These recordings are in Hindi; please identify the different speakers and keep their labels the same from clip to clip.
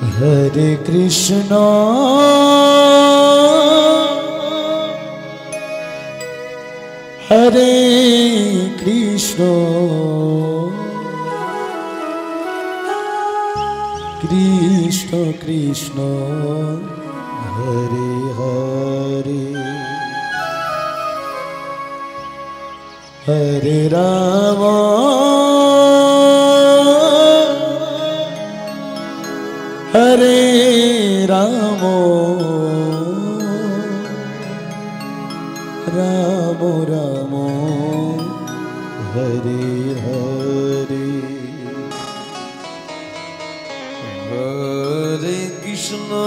Speaker 1: हरे कृष्ण हरे कृष्ण कृष्ण कृष्ण हरे हरे हरे राम हरे राम राम राम हरे हरे हरे कृष्ण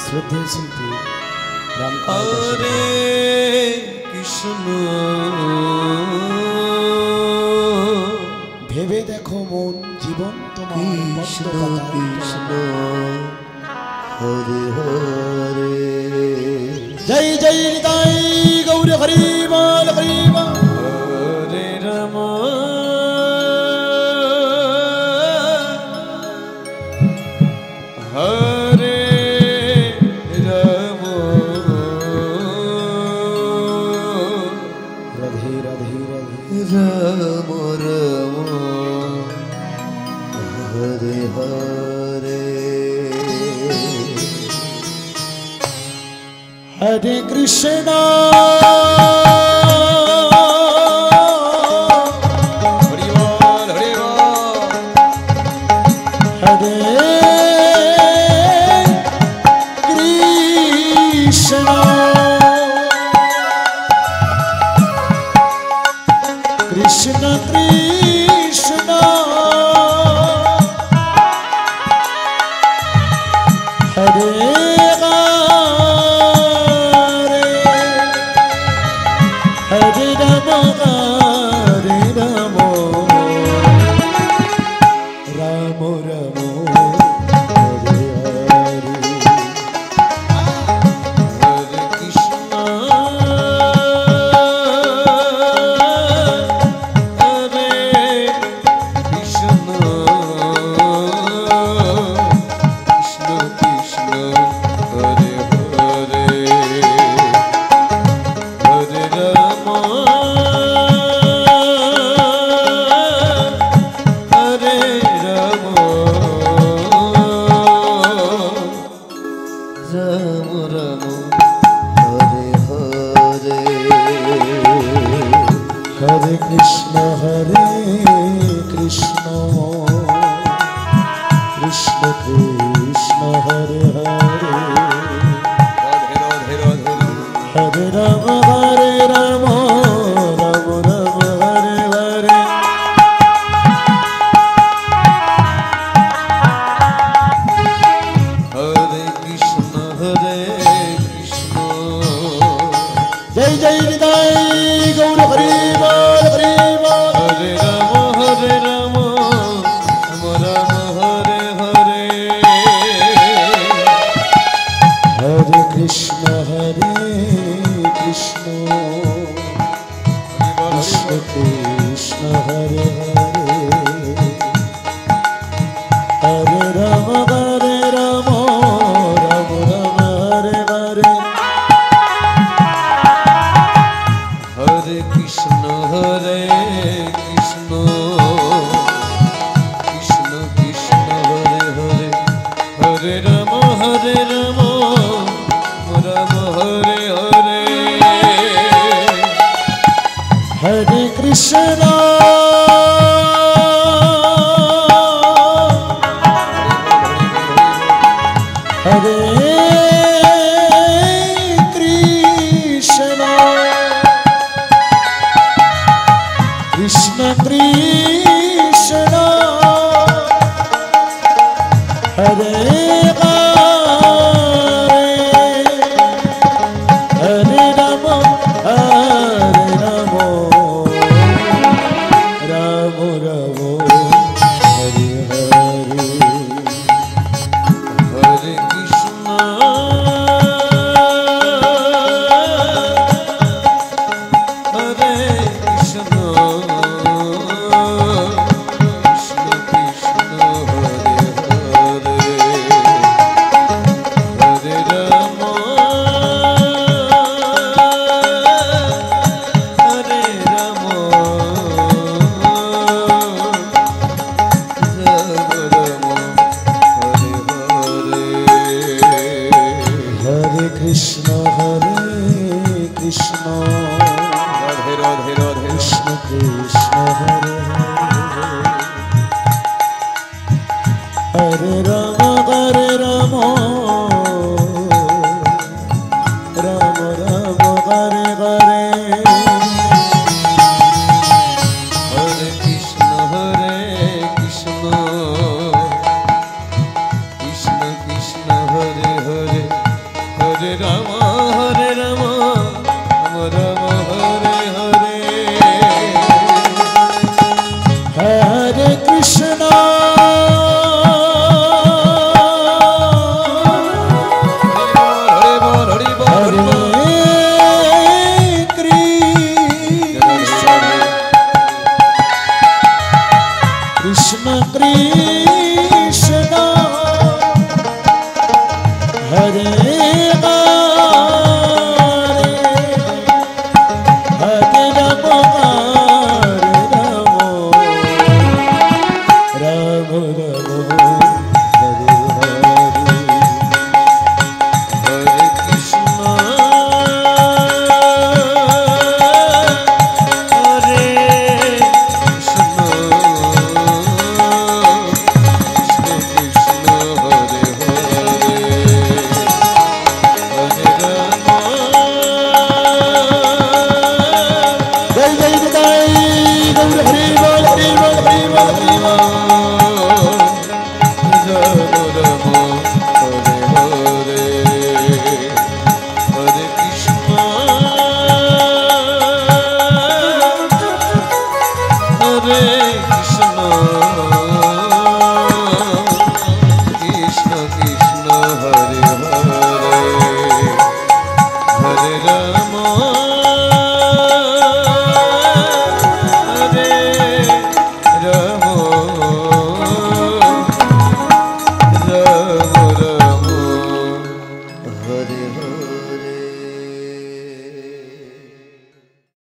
Speaker 1: श्रद्धे शिल्पी राम हरे कृष्ण भेबे देखो मन जीवन कृष्ण कृष्ण हरे हरे जय जय निताई गौर हरि बोल हरे राम हरे राम राधे राधे राधे राम राम हरे हरे हरे कृष्णा हरि बोल हरे कृष्णा कृष्ण कृष्ण हरे হরে Krishna Krishna Krishna Hare Hare Hare Ram Ram Ram Hare Hare
Speaker 2: Hare Krishna Krishna Krishna Hare Hare Hare Rama Rama Rama Hare Hare
Speaker 1: Hare Krishna Hare Krishna Krishna Krishna Hare Hare